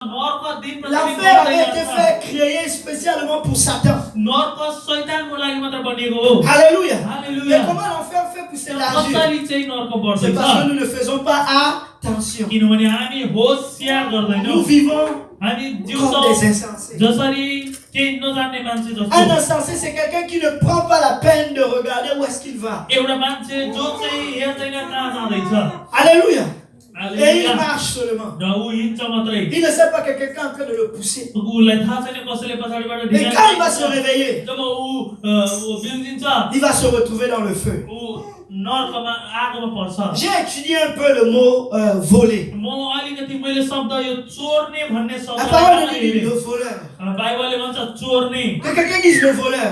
L'enfer avait été fait, créé spécialement pour Satan. Alléluia. Mais comment l'enfer fait pour s'élargir? C'est parce que nous ne faisons pas attention. Nous vivons comme des insensés. Un insensé, c'est quelqu'un qui ne prend pas la peine de regarder où est-ce qu'il va. Alléluia. Et il marche seulement. Il ne sait pas que quelqu'un est en train de le pousser. Et quand il va se réveiller, il va se retrouver dans le feu. J'ai étudié un peu le mot voler. La parole de Dieu dit le voleur. Que quelqu'un dise le voleur.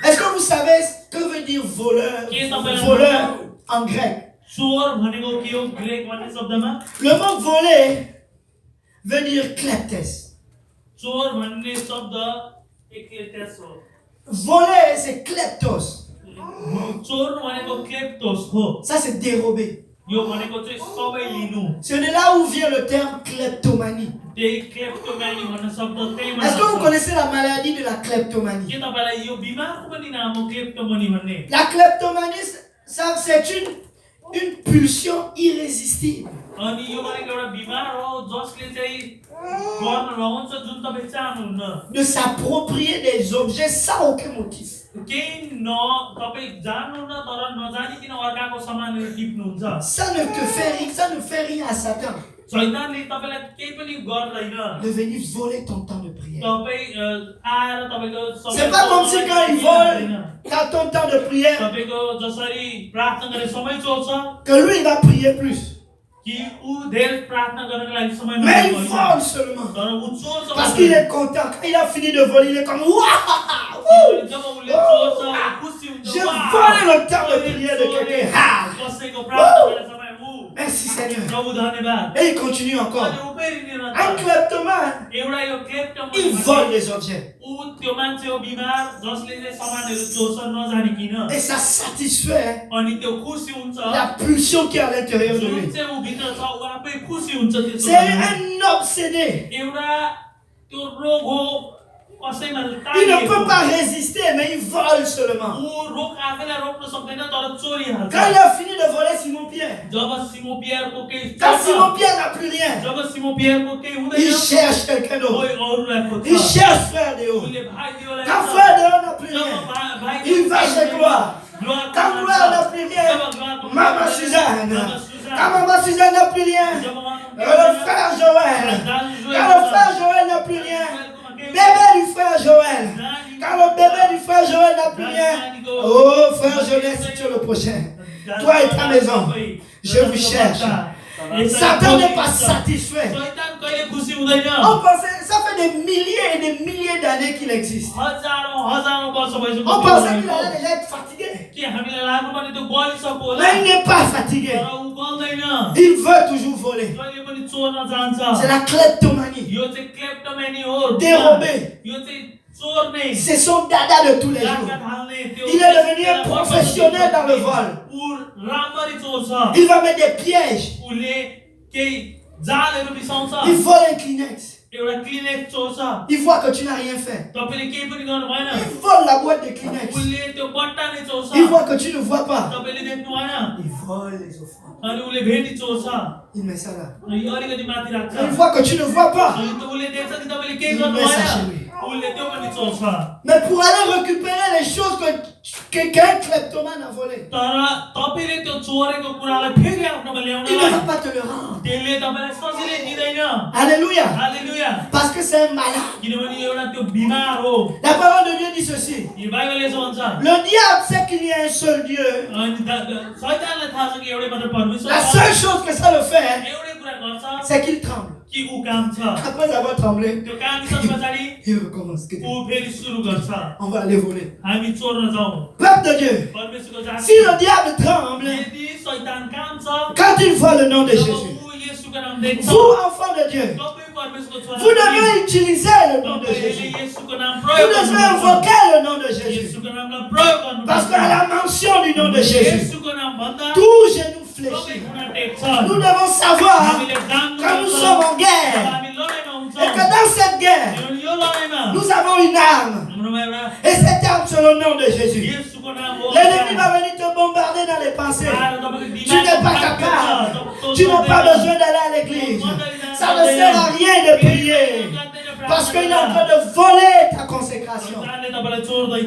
Est-ce que vous savez ce que veut dire voleur? Voleur en grec. Le mot voler veut dire kleptes. Voler, c'est kleptos. Ça, c'est dérober. C'est de là où vient le terme kleptomanie. Est-ce que vous connaissez la maladie de la kleptomanie? La kleptomanie, ça, c'est une pulsion irrésistible de s'approprier des objets sans aucun motif. Ça ne fait rien à Satan de venir voler ton temps de prière. C'est pas comme si quand il vole ton temps de prière, que lui il va prier plus. Mais il vole seulement. Parce qu'il est content. Quand il a fini de voler, il est comme waouh! J'ai volé le temps de prière de quelqu'un. Merci Seigneur. Et il continue encore. Un kleptomane, il vole les objets. Et ça satisfait la pulsion qui est à l'intérieur de lui. C'est un obsédé. Il ne peut pas résister, mais il vole seulement. Quand il a fini de voler Simon-Pierre, quand Simon-Pierre n'a plus rien, il cherche quelqu'un d'autre. Il cherche frère Déo. Quand frère Déo n'a plus rien, il va chez Gloire. Quand Gloire n'a plus rien, Maman Suzanne. Quand Maman Suzanne n'a plus rien, le frère Joël. Quand le frère Joël n'a plus rien, bébé du frère Joël. Quand le bébé du frère Joël n'a plus rien, oh frère Joël, si tu es le prochain, toi et ta maison, je vous cherche. Satan n'est pas satisfait. On pensait, ça fait des milliers et des milliers d'années qu'il existe. On pensait qu'il allait déjà être fatigué. Mais il n'est pas fatigué. Il veut toujours voler. C'est la kleptomanie. Dérober. C'est son dada de tous les jours. Il est devenu un professionnel dans le vol. Il va mettre des pièges. Il vole un Kleenex. Il voit que tu n'as rien fait. Il vole la boîte de Kleenex. Il voit que tu ne vois pas. Il vole les offrandes. Il met ça là. Il voit que tu ne vois pas. Il met ça chez lui. Mais pour aller récupérer les choses qu'un kleptomane a volées, il ne va pas te le rendre. Alléluia. Parce que c'est un malade. La parole de Dieu dit ceci. Le diable sait qu'il y a un seul Dieu. La seule chose que ça le fait, c'est qu'il tremble. Après avoir tremblé, il recommence. On va aller voler. Peuple de Dieu, si le diable tremble, quand il voit le nom de Jésus, vous, enfants de Dieu, vous devez utiliser le nom de Jésus. Vous devez invoquer le nom de Jésus. Parce qu'à la mention du nom de Jésus, tout genou fléchir. Nous devons savoir que nous sommes en guerre. Et que dans cette guerre, nous avons une arme. Et cette arme, c'est le nom de Jésus. L'ennemi va venir te bombarder dans les pensées. Tu n'es pas capable. Tu n'as pas besoin d'aller à l'église. Ça ne sert à rien de prier. Parce qu'il est en train de voler ta consécration.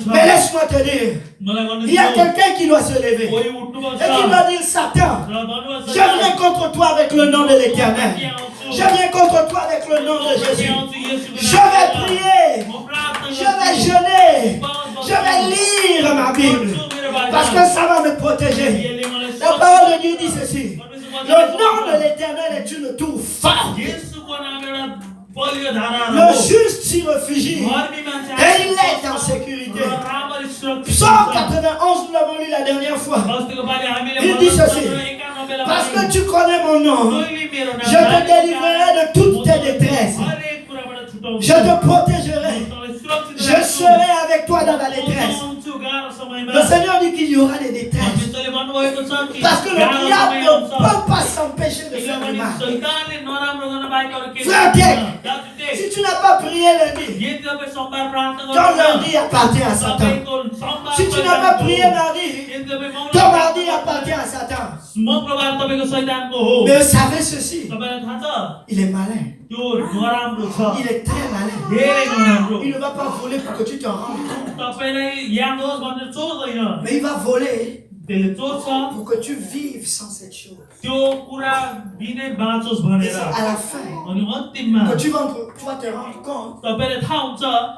Mais laisse-moi te dire, il y a quelqu'un qui doit se lever. Et qui doit dire, Satan, je viens contre toi avec le nom de l'Éternel. Je viens contre toi avec le nom de Jésus. Je vais prier. Je vais jeûner. Je vais lire ma Bible. Parce que ça va me protéger. La parole de Dieu dit ceci. Le nom de l'Éternel est une tour forte. Le juste s'y réfugie. Et il est en sécurité. Psaume 91, nous l'avons lu la dernière fois. Il dit ceci. Parce que tu connais mon nom, je te délivrerai de toutes tes détresses. Je te protégerai. Je serai avec toi dans la détresse. Le Seigneur dit qu'il y aura des détresses. Parce que le diable ne peut pas s'empêcher de faire du mal. Frère Dieu, si tu n'as pas prié lundi, ton lundi appartient à Satan. Si tu n'as pas prié mardi, ton mardi appartient à Satan. Mais vous savez ceci, il est malin. Il est très malin. Il ne va pas voler pour que tu te rendes compte. Mais il va voler pour que tu vives sans cette chose. Et à la fin, que tu vas te rendre compte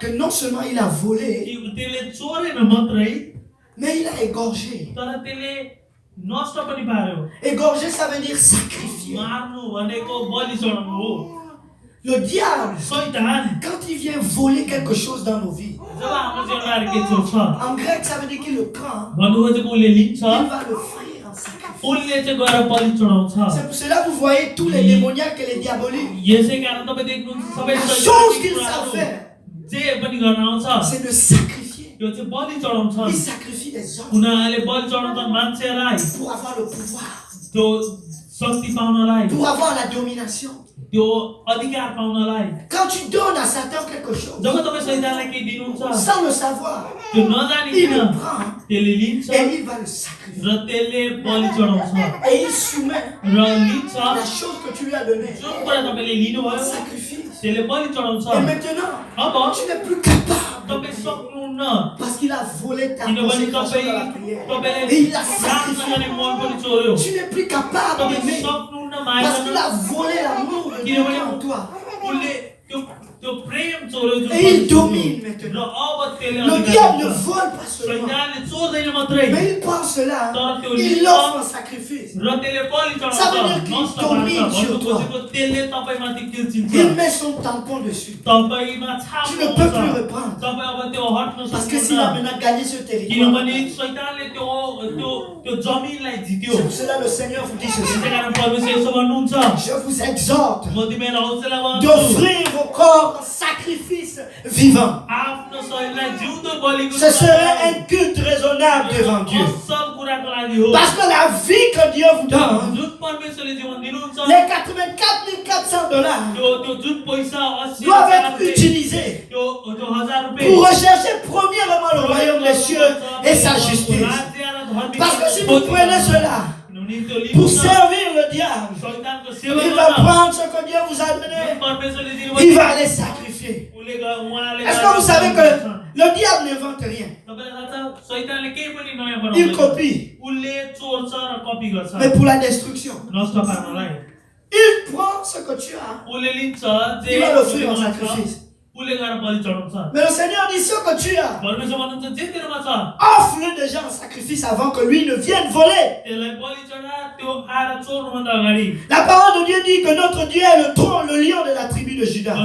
que non seulement il a volé, mais il a égorgé. Égorger, ça veut dire sacrifier. Le diable, quand il vient voler quelque chose dans nos vies, en grec, ça veut dire qu'il le prend, il va le frire en sacrifice. C'est pour cela que vous voyez tous les démoniaques et les diaboliques. La chose qu'ils savent faire, c'est de sacrifier. Ils sacrifient des hommes pour avoir le pouvoir, pour avoir la domination. Quand tu donnes à Satan quelque chose, sans le savoir, il le prend et il va le sacrifier. Et il soumet la chose que tu lui as donnée en sacrifice. Et maintenant, tu n'es plus capable parce qu'il a volé ta consécration dans la prière. Et il l'a sacrifié. Tu n'es plus capable d'aimer parce qu'il a volé l'amour de Dieu en toi. Et il domine maintenant. Le diable ne vole pas seulement, mais il prend cela, il l'offre en sacrifice. Ça veut dire qu'il domine sur toi. Il met son tampon dessus. Tu ne peux plus reprendre. Parce que s'il a maintenant gagné ce territoire, c'est pour cela le Seigneur vous dit ceci. Je vous exhorte d'offrir vos corps sacrifice vivant. Ce serait un culte raisonnable devant Dieu. Parce que la vie que Dieu vous donne, les 84 400 $, doivent être utilisés pour rechercher premièrement le royaume des cieux et sa justice. Parce que si vous prenez cela pour servir le diable, il va prendre ce que Dieu vous a donné, il va les sacrifier. Est-ce que vous savez que le diable n'invente rien? Il copie, mais pour la destruction. Il prend ce que tu as, il va l'offrir en sacrifice. Mais le Seigneur dit ce que tu as, offre-le déjà en sacrifice avant que lui ne vienne voler. La parole de Dieu dit que notre Dieu est le trône, le lion de la tribu de Juda. Et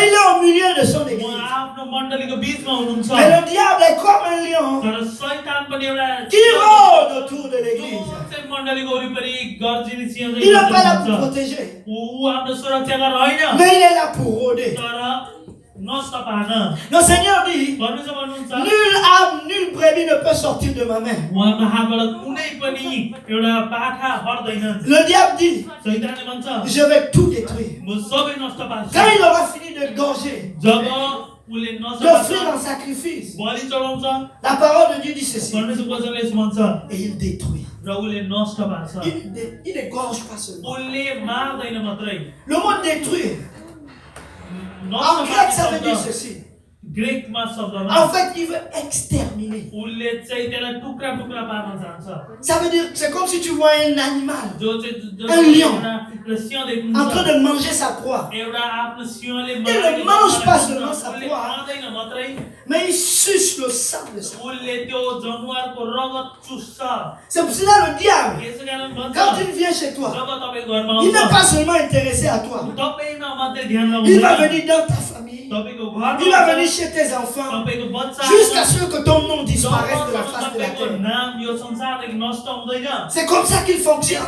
il est au milieu de son église. Mais le diable est comme un lion qui rôde autour de l'église. Il n'est pas là pour protéger, mais il est là pour rôder. Le Seigneur dit, nulle âme, nulle brebis ne peut sortir de ma main. Le diable dit, je vais tout détruire. Quand il aura fini de gorger, d'offrir un sacrifice, la parole de Dieu dit ceci, et il détruit. Il ne gorge pas seulement. Le mot détruire, en grec, ça veut dire ceci. En fait, il veut exterminer. Ça veut dire, c'est comme si tu vois un animal, un lion, en train de manger sa proie. Il ne mange pas seulement sa proie, mais il suce le sang de sa proie. C'est pour cela le diable, quand il vient chez toi, il n'est pas seulement intéressé à toi. Il va venir dans ta famille. Il va venir chez tes enfants jusqu'à ce que ton nom disparaisse de la face de la terre. C'est comme ça qu'il fonctionne.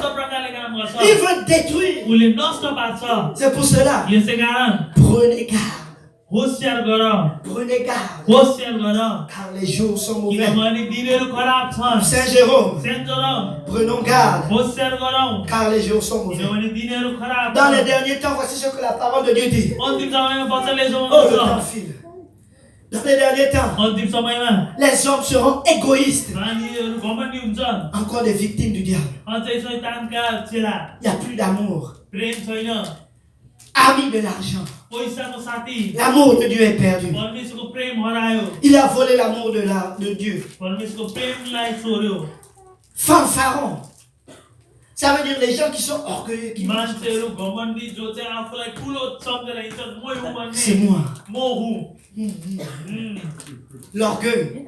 Il veut détruire. C'est pour cela. Prenez garde. Prenez garde. Car les jours sont mauvais. Saint Jérôme. Prenons garde. Car les jours sont mauvais. Dans les derniers temps, voici ce que la parole de Dieu dit. Oh, le temps file. Dans les derniers temps, les hommes seront égoïstes. Encore des victimes du diable. Il n'y a plus d'amour. Ami de l'argent. L'amour de Dieu est perdu. Il a volé l'amour de Dieu. Fanfaron. Ça veut dire les gens qui sont orgueilleux. C'est moi. L'orgueil.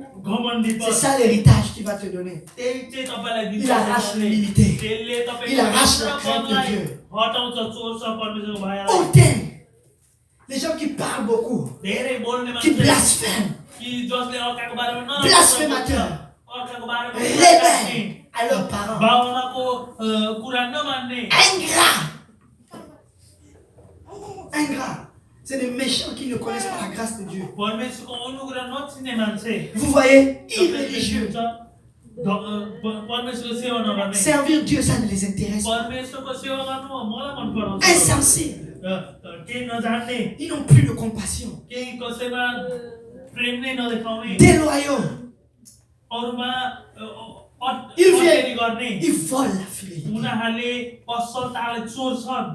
C'est ça l'héritage qu'il va te donner. Il arrache l'humilité. Il arrache la crainte de Dieu. Hautain. Les gens qui parlent beaucoup. Qui blasphèment. Blasphémateurs. Rebelles à leurs parents. Ingrat. C'est des méchants qui ne connaissent pas la grâce de Dieu. Vous voyez, irréligieux. Servir Dieu, ça ne les intéresse pas. Insensibles. Ils n'ont plus de compassion. Déloyaux. Ils viennent, ils volent la fidélité.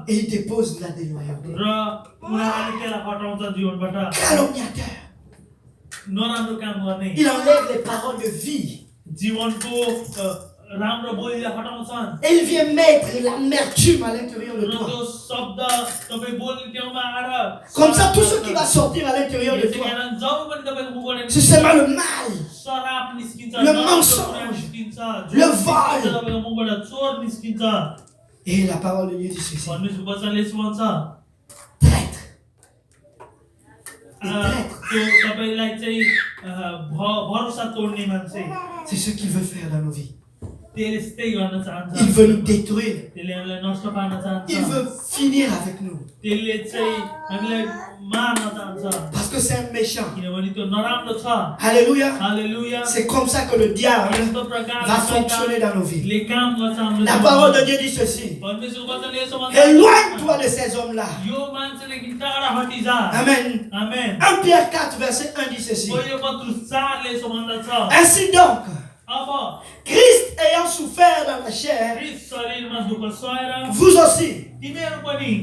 Et ils déposent la déloyauté. Calomniateur. Il enlève les paroles de vie. Et il vient mettre l'amertume à l'intérieur de toi. Comme ça, tout ce qui va sortir à l'intérieur de toi, c'est seulement le mal, le mensonge, le vol. Et la parole de Dieu dit ceci. Traître. C'est ce qu'il veut faire dans nos vies. Il veut nous détruire. Il veut finir avec nous. Parce que c'est un méchant. Alléluia. C'est comme ça que le diable va fonctionner dans nos vies. La parole de Dieu dit ceci. Éloigne-toi de ces hommes-là. Amen. 1 Pierre 4 verset 1 dit ceci. Ainsi donc, Christ ayant souffert dans la chair, vous aussi,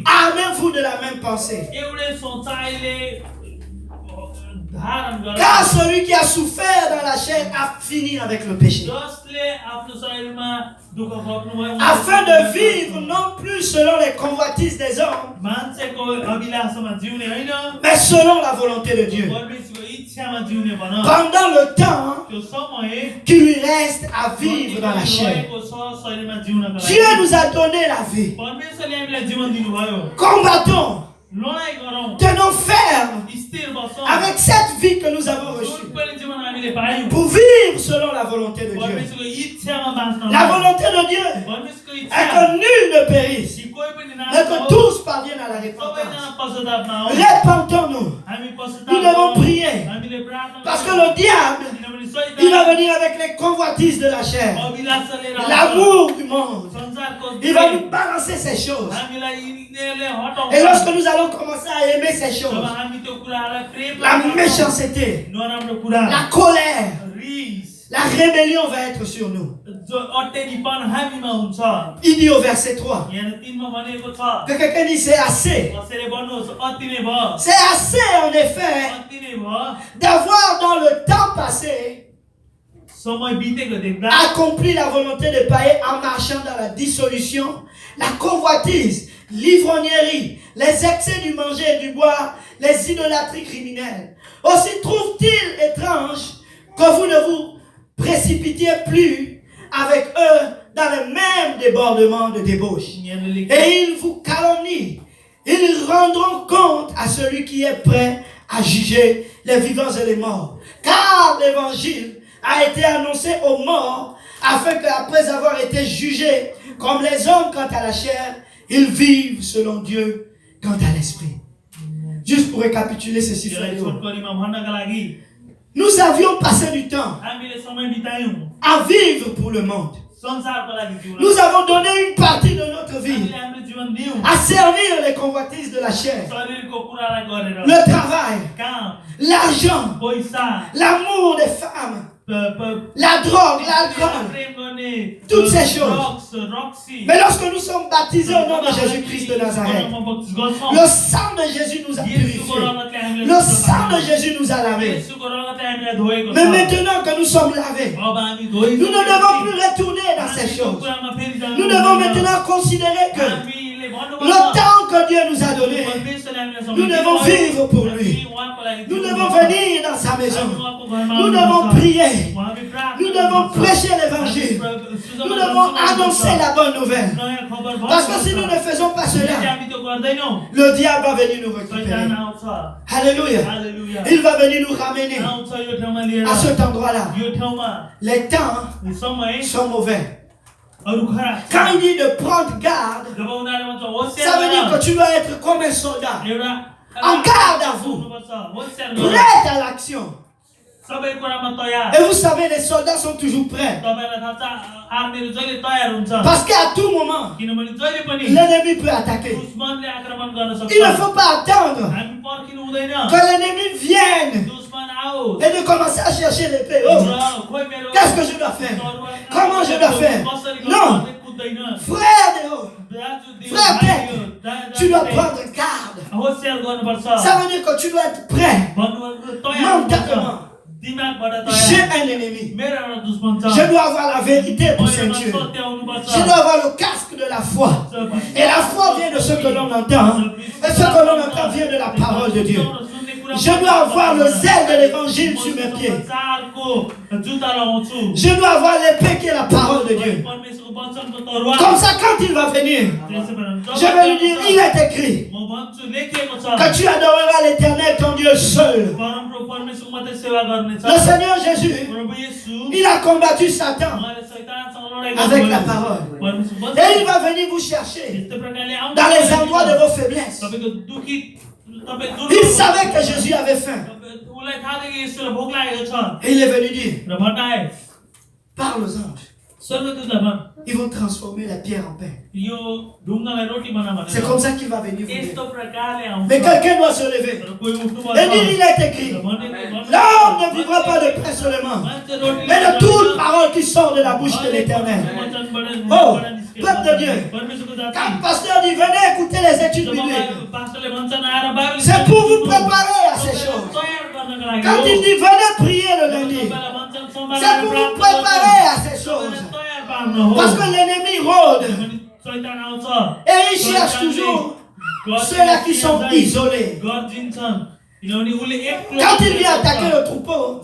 armez-vous de la même pensée. Car celui qui a souffert dans la chair a fini avec le péché, afin de vivre non plus selon les convoitises des hommes, mais selon la volonté de Dieu, pendant le temps qui lui reste à vivre dans la chair. Dieu nous a donné la vie. Combattons. Tenons ferme avec cette vie que nous avons reçue pour vivre selon la volonté de Dieu. La volonté de Dieu est que nul ne périsse, mais que tous parviennent à la repentance. Répentons-nous. Nous devons prier. Parce que le diable, il va venir avec les convoitises de la chair. L'amour du monde. Il va nous balancer ces choses. Et lorsque nous allons commencer à aimer ces choses, la méchanceté, la colère, la rébellion va être sur nous. Il dit au verset 3 que quelqu'un dit c'est assez. C'est assez en effet d'avoir dans le temps passé accompli la volonté de païens en marchant dans la dissolution, la convoitise, l'ivrognerie, les excès du manger et du boire, les idolâtries criminelles. Aussi trouve-t-il étrange que vous ne vous précipitiez plus avec eux dans le même débordement de débauche. Et ils vous calomnient. Ils rendront compte à celui qui est prêt à juger les vivants et les morts. Car l'évangile a été annoncé aux morts afin qu'après avoir été jugés comme les hommes quant à la chair, ils vivent selon Dieu quant à l'esprit. Juste pour récapituler ceci, nous avions passé du temps à vivre pour le monde. Nous avons donné une partie de notre vie à servir les convoitises de la chair, le travail, l'argent, l'amour des femmes, la drogue, l'alcool, toutes ces choses. Mais lorsque nous sommes baptisés au nom de Jésus-Christ de Nazareth, le sang de Jésus nous a purifiés. Le sang de Jésus nous a lavés. Mais maintenant que nous sommes lavés, nous ne devons plus retourner dans ces choses. Nous devons maintenant considérer que le temps que Dieu nous a donné, nous devons vivre pour lui. Nous devons venir dans sa maison. Nous devons prier. Nous devons prêcher l'évangile. Nous devons annoncer la bonne nouvelle. Parce que si nous ne faisons pas cela, le diable va venir nous récupérer. Alléluia. Il va venir nous ramener à cet endroit-là. Les temps sont mauvais. Quand il dit de prendre garde, ça veut dire que tu dois être comme un soldat, en garde à vous, prêt à l'action. Et vous savez, les soldats sont toujours prêts. Parce qu'à tout moment, l'ennemi peut attaquer. Il ne faut pas attendre que l'ennemi vienne et de commencer à chercher l'épée. Oh, qu'est-ce que je dois faire? Comment je dois faire? Non. Frère Déo, frère Père, tu dois prendre garde. Ça veut dire que tu dois être prêt mentalement. J'ai un ennemi. Je dois avoir la vérité pour ceinture. Je dois avoir le casque de la foi. Et la foi vient de ce que l'on entend. Et ce que l'on entend vient de la parole de Dieu. Je dois avoir le zèle de l'évangile sur mes pieds. Je dois avoir l'épée qui est la parole de Dieu. Comme ça, quand il va venir, je vais lui dire, il est écrit que tu adoreras l'Éternel ton Dieu seul. Le Seigneur Jésus, il a combattu Satan avec la parole. Et il va venir vous chercher dans les endroits de vos faiblesses. Il savait que Jésus avait faim. Et il est venu dire, parle aux anges. Ils vont transformer la pierre en pain. C'est comme ça qu'il va venir vous dire. Mais quelqu'un doit se lever et dire, il est écrit, l'homme ne vivra pas de pain seulement, mais de toute parole qui sort de la bouche de l'Éternel. Oh, peuple de Dieu, quand le pasteur dit, venez écouter les études bibliques, c'est pour vous préparer à ces choses. Quand il dit, venez prier le lundi, c'est pour vous préparer à ces choses. Parce que l'ennemi rôde. Et il cherche toujours ceux-là qui sont isolés. Quand il vient attaquer le troupeau,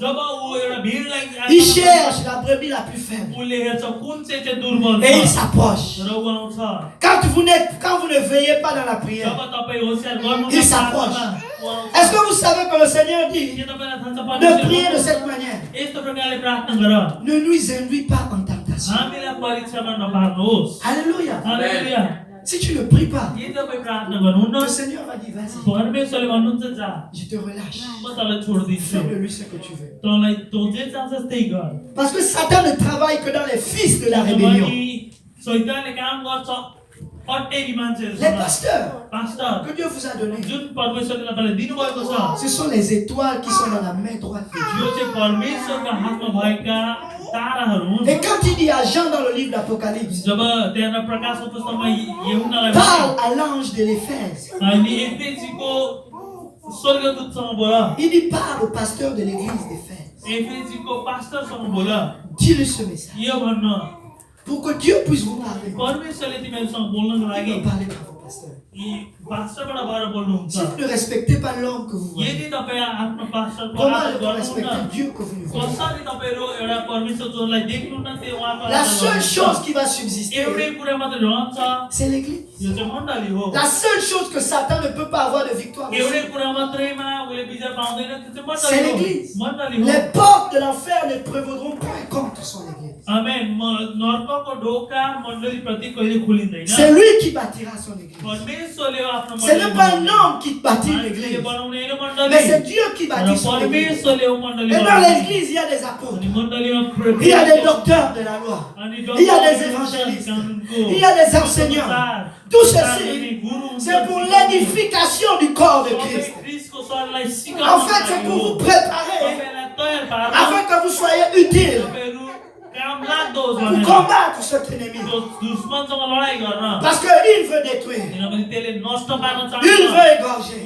il cherche la brebis la plus faible. Et il s'approche. Quand vous ne veillez pas dans la prière, il s'approche. Est-ce que vous savez que le Seigneur dit de prier de cette manière? Ne nous induis pas en tentation. Alléluia. Si tu ne pries pas, le Seigneur va dire, vas-y. Je te relâche. Fais de lui ce que tu veux. Parce que Satan ne travaille que dans les fils de la rébellion. Les pasteurs que Dieu vous a donnés, ce sont les étoiles qui sont dans la main droite de Dieu. Et quand il dit à Jean dans le livre d'Apocalypse, parle à l'ange de l'Éphèse. Il dit parle au pasteur de l'église d'Éphèse. Dis-lui ce message. Pour que Dieu puisse vous parler. Il va parler à vos pasteurs. Si vous ne respectez pas l'homme que vous voyez, comment allez-vous respecter Dieu que vous ne voyez? La seule chose qui va subsister, c'est l'église. La seule chose que Satan ne peut pas avoir de victoire, c'est l'église. Les portes de l'enfer ne prévaudront point contre son église. Amen. C'est lui qui bâtira son église. Ce n'est pas un homme qui bâtit l'église, mais c'est Dieu qui bâtit son église. Et dans l'église, il y a des apôtres, il y a des docteurs de la loi, il y a des évangélistes, il y a des enseignants. Tout ceci, c'est pour l'édification du corps de Christ. En fait, c'est pour vous préparer afin que vous soyez utiles pour combattre cet ennemi. Parce qu'il veut détruire, il veut égorger.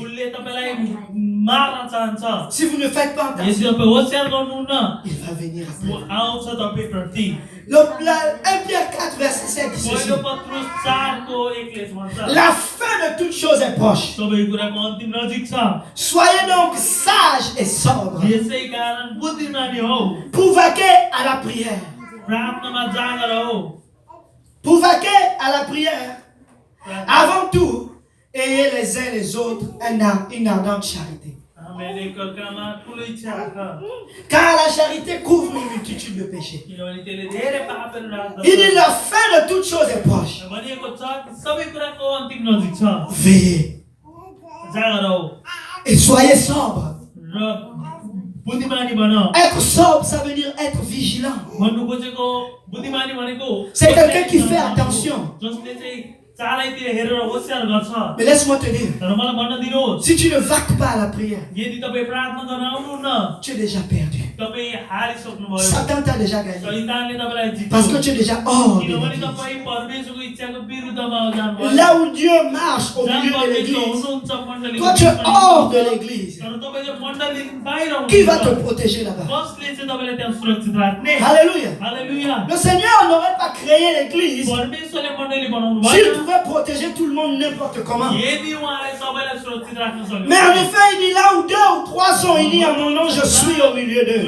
Si vous ne faites pas attention, il va venir après. 1 Pierre 4 verset 7 dit ceci: la fin de toutes choses est proche. Soyez donc sages et sobres pour vaquer à la prière. Pour vaquer à la prière, avant tout, ayez les uns les autres une ardente charité. Car la charité couvre une multitude de péchés. Il dit la fin de toutes choses est proche. Veillez et soyez sobres. Être sobre, ça veut dire être vigilant. C'est quelqu'un qui fait attention. Mais laisse-moi te dire, si tu ne vaques pas à la prière, tu es déjà perdu. Satan t'a déjà gagné. Parce que tu es déjà hors de l'église. Là où Dieu marche au milieu de l'église, toi tu es hors de l'église. Qui va te protéger là-bas? Alléluia. Le Seigneur n'aurait pas créé l'église s'il pouvait protéger tout le monde n'importe comment. Mais en effet, il dit là où 2 ou 3 sont unis à mon nom, je suis au milieu d'eux.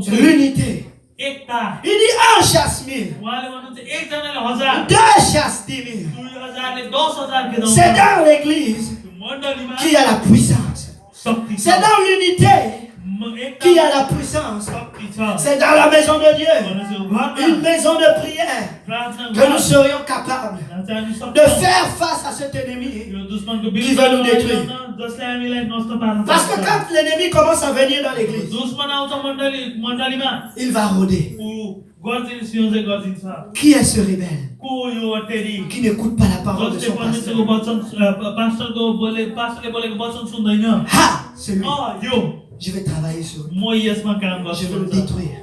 L'unité. Il dit 1 chasse 1000, 2 chasse 10 000. C'est dans l'église qu'il y a la puissance. C'est dans l'unité qu'il y a la puissance. C'est dans la maison de Dieu, une maison de prière, que nous serions capables de faire face à cet ennemi qui va nous détruire. Parce que quand l'ennemi commence à venir dans l'église, il va rôder. Qui est ce rebelle qui n'écoute pas la parole de son pasteur? Ah, c'est lui. Je vais travailler sur lui. Je vais le détruire.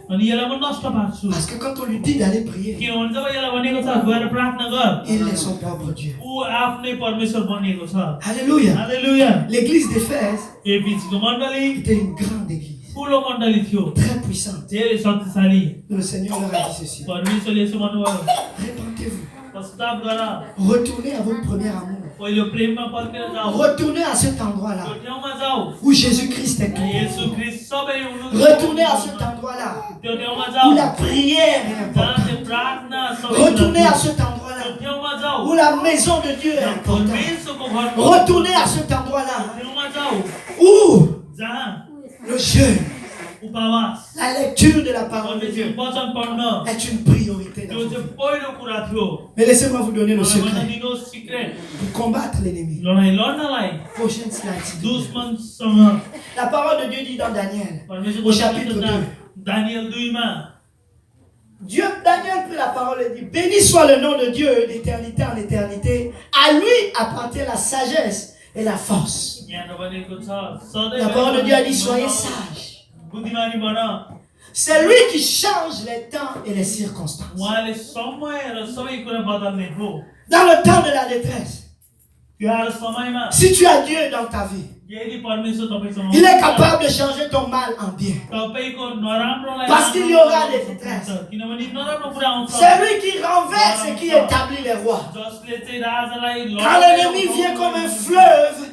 Parce que quand on lui dit d'aller prier, il est son propre Dieu. Alléluia. L'église d'Éphèse était une grande église. Très puissante. Le Seigneur leur a dit ceci: répentez-vous. Retournez à votre premier amour. Retournez à cet endroit-là où Jésus-Christ est crié. Retournez à cet endroit-là où la prière est importante. Retournez à cet endroit-là où la maison de Dieu est importante. Retournez à cet endroit-là où le jeûne, la lecture de la parole de Dieu est une priorité. Mais laissez-moi vous donner le secret pour combattre l'ennemi. Prochaine slide. La parole de Dieu dit dans Daniel, au chapitre 2. Daniel prit la parole et dit, béni soit le nom de Dieu d'éternité en éternité. À lui appartient la sagesse et la force. La parole de Dieu a dit, soyez sages. C'est lui qui change les temps et les circonstances. Dans le temps de la détresse, si tu as Dieu dans ta vie, il est capable de changer ton mal en bien. Parce qu'il y aura des détresses. C'est lui qui renverse et qui établit les rois. Quand l'ennemi vient comme un fleuve,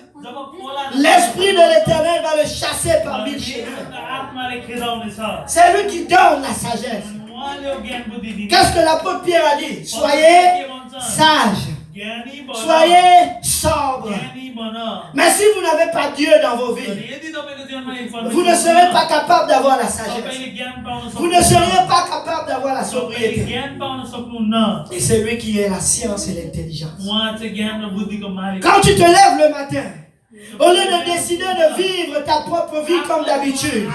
l'Esprit de l'Éternel va le chasser par mille chemins. C'est lui qui donne la sagesse. Qu'est-ce que l'apôtre Pierre a dit? Soyez sages. Soyez sobres. Mais si vous n'avez pas Dieu dans vos vies, vous ne serez pas capable d'avoir la sagesse. Vous ne seriez pas capable d'avoir la sobriété. Et c'est lui qui est la science et l'intelligence. Quand tu te lèves le matin, au lieu de décider de vivre ta propre vie comme d'habitude,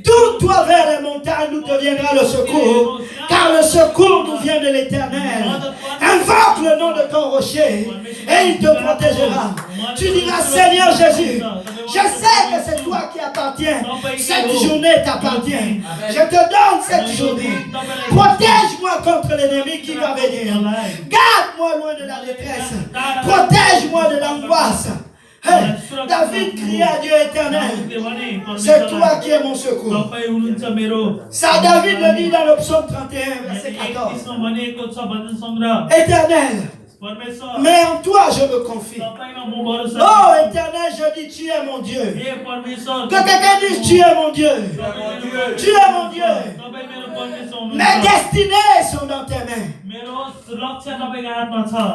tourne-toi vers les montagnes d'où te viendra le secours, car le secours nous vient de l'Éternel. Invoque le nom de ton rocher et il te protégera. Tu diras, Seigneur Jésus, je sais que c'est toi qui appartiens. Cette journée t'appartient. Je te donne cette journée. Protège-moi contre l'ennemi qui va venir. Garde-moi loin de la détresse. Protège-moi de l'angoisse. Hey, David cria à Dieu éternel, c'est toi qui es mon secours. Ça, David le dit dans le psaume 31, verset 14. Éternel, mais en toi je me confie. Oh éternel, je dis tu es mon Dieu. Que quelqu'un dise tu es mon Dieu. Tu es mon Dieu. Mes destinées sont dans tes mains.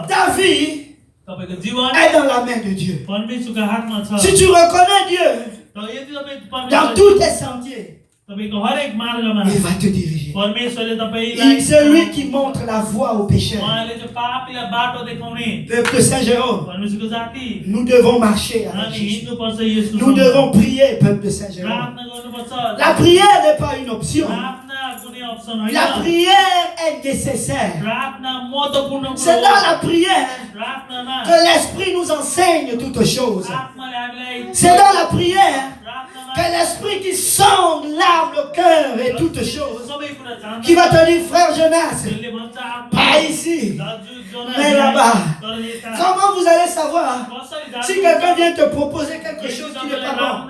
Ta vie est dans la main de Dieu. Si tu reconnais Dieu dans tous tes sentiers, il va te diriger. C'est lui qui montre la voie aux pécheurs. Peuple Saint-Jérôme, nous devons marcher avec Jésus. Nous devons prier, peuple Saint-Jérôme. La prière n'est pas une option. La prière est nécessaire. C'est dans la prière que l'Esprit nous enseigne toutes choses. C'est dans la prière que l'Esprit qui sonde l'âme, le cœur et toutes choses, qui va te dire, frère Jonas, pas ici, mais là-bas. Comment vous allez savoir si quelqu'un vient te proposer quelque chose qui n'est pas bon?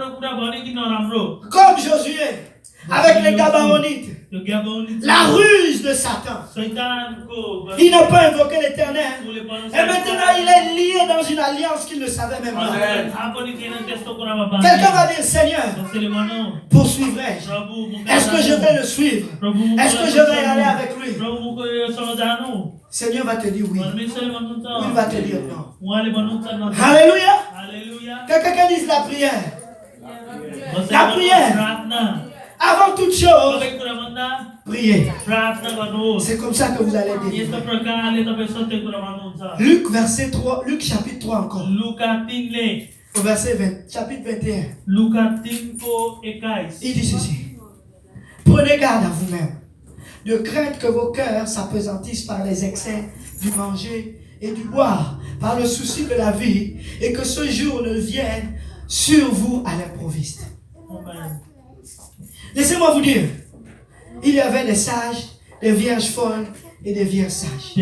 Comme Josué avec les Gabaonites. La ruse de Satan. Il n'a pas invoqué l'Éternel. Et maintenant il est lié dans une alliance qu'il ne savait même pas. Quelqu'un va dire, Seigneur, poursuivrai-je? Est-ce que je vais le suivre? Est-ce que je vais aller avec lui? Seigneur va te dire oui. Il va te dire non. Alléluia. Que quelqu'un dise la prière. La prière. Avant toute chose, priez. C'est comme ça que vous allez dire. Luc verset 3, Luc chapitre 3 encore. Au verset 20, chapitre 21. Il dit ceci. Prenez garde à vous-même, de crainte que vos cœurs s'appesantissent par les excès du manger et du boire, par le souci de la vie, et que ce jour ne vienne sur vous à l'improviste. Laissez-moi vous dire, il y avait des sages, des vierges folles et des vierges sages.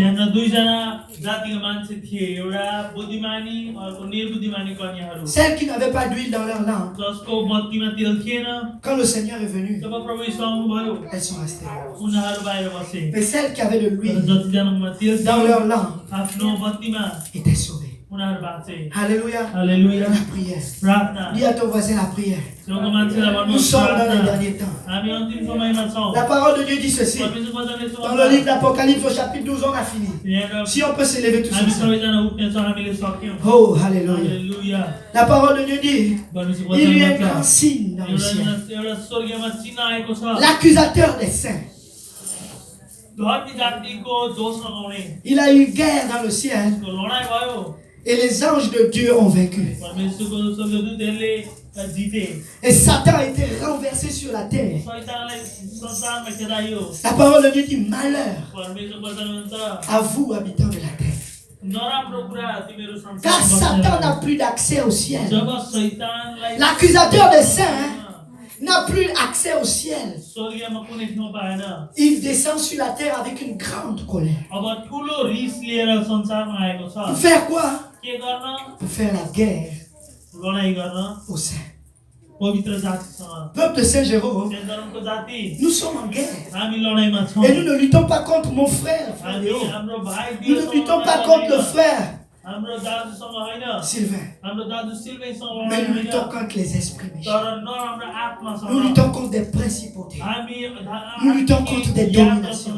Celles qui n'avaient pas d'huile dans leur lampe, quand le Seigneur est venu, elles sont restées. Mais celles qui avaient de l'huile dans leur lampe étaient sauvées. Alléluia. Alléluia. La prière. Dis à ton voisin la prière. Nous sommes dans les derniers temps. La parole de Dieu dit ceci. Dans le livre d'Apocalypse au chapitre 12, on a fini. Si on peut s'élever tous ensemble. Oh, alléluia. La parole de Dieu dit, il y a un grand signe dans le ciel. L'accusateur des saints. Il a eu guerre dans le ciel. Et les anges de Dieu ont vaincu. Et Satan a été renversé sur la terre. La parole de Dieu dit malheur à vous, habitants de la terre. Car Satan n'a plus d'accès au ciel. L'accusateur des saints n'a plus accès au ciel. Il descend sur la terre avec une grande colère. Pour faire quoi? Pour faire la guerre aux saints. Peuple de Saint-Jérôme, nous sommes en guerre. Et nous ne luttons pas contre mon frère, frère Léo. Nous ne luttons pas contre le frère Sylvain. Mais nous luttons contre les esprits méchants. Nous luttons contre des principautés. Nous luttons contre des dominations.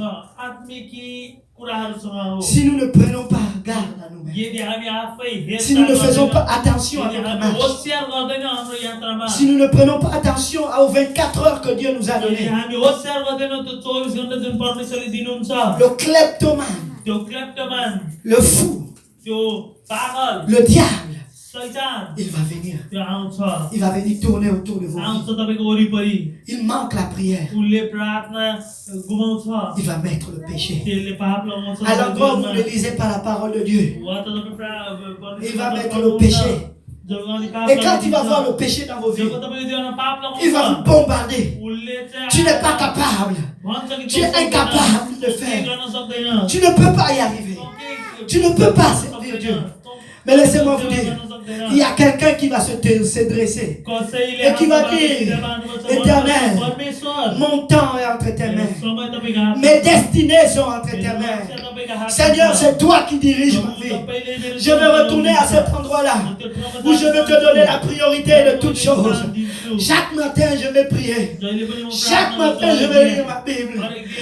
Si nous ne prenons pas garde à nous-mêmes, si nous ne faisons pas attention à notre marche, si nous ne prenons pas attention aux 24 heures que Dieu nous a données, le kleptomane, le fou, le diable, il va venir. Il va venir tourner autour de vous. Il manque la prière. Il va mettre le péché. Alors quand vous ne lisez pas la parole de Dieu, il va mettre le péché. Et quand il va voir le péché dans vos vies, il va vous bombarder. Tu n'es pas capable. Tu es incapable de faire. Tu ne peux pas y arriver. Tu ne peux pas servir Dieu. Mais laissez-moi vous dire, il y a quelqu'un qui va se dresser et qui va dire, Éternel, mon temps est entre tes mains. Mes destinées sont entre tes mains. Seigneur, c'est toi qui diriges ma vie. Je vais retourner à cet endroit-là où je vais te donner la priorité de toutes choses. Chaque matin, je vais prier. Chaque matin, je vais lire ma Bible.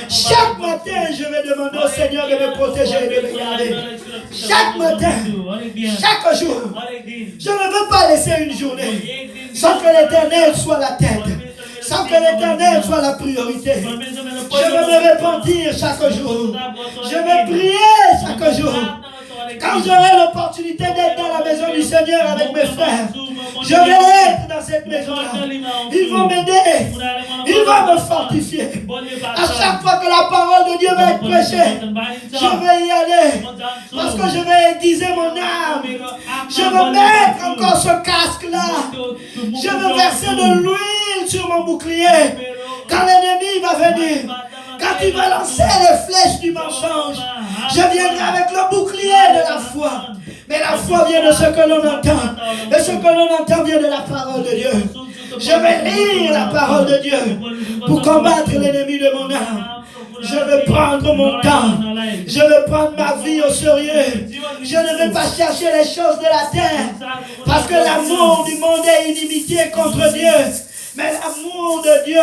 Chaque matin, je vais demander au Seigneur de me protéger et de me garder. Chaque matin, chaque jour, je ne veux pas laisser une journée sans que l'Éternel soit la tête, sans que l'Éternel soit la priorité. Je veux me repentir chaque jour. Je veux prier chaque jour. Quand j'aurai l'opportunité d'être dans la maison du Seigneur avec mes frères, je vais être dans cette maison-là. Ils vont m'aider. Ils vont me fortifier. À chaque fois que la parole de Dieu va être prêchée, je vais y aller. Parce que je vais aiguiser mon âme. Je veux mettre encore ce casque-là. Je veux verser de l'huile sur mon bouclier. Quand l'ennemi va venir, quand il va lancer les flèches du mensonge, je viendrai avec le bouclier de la foi. Mais la foi vient de ce que l'on entend. Et ce que l'on entend vient de la parole de Dieu. Je vais lire la parole de Dieu pour combattre l'ennemi de mon âme. Je vais prendre mon temps. Je vais prendre ma vie au sérieux. Je ne vais pas chercher les choses de la terre. Parce que l'amour du monde est inimitié contre Dieu. Mais l'amour de Dieu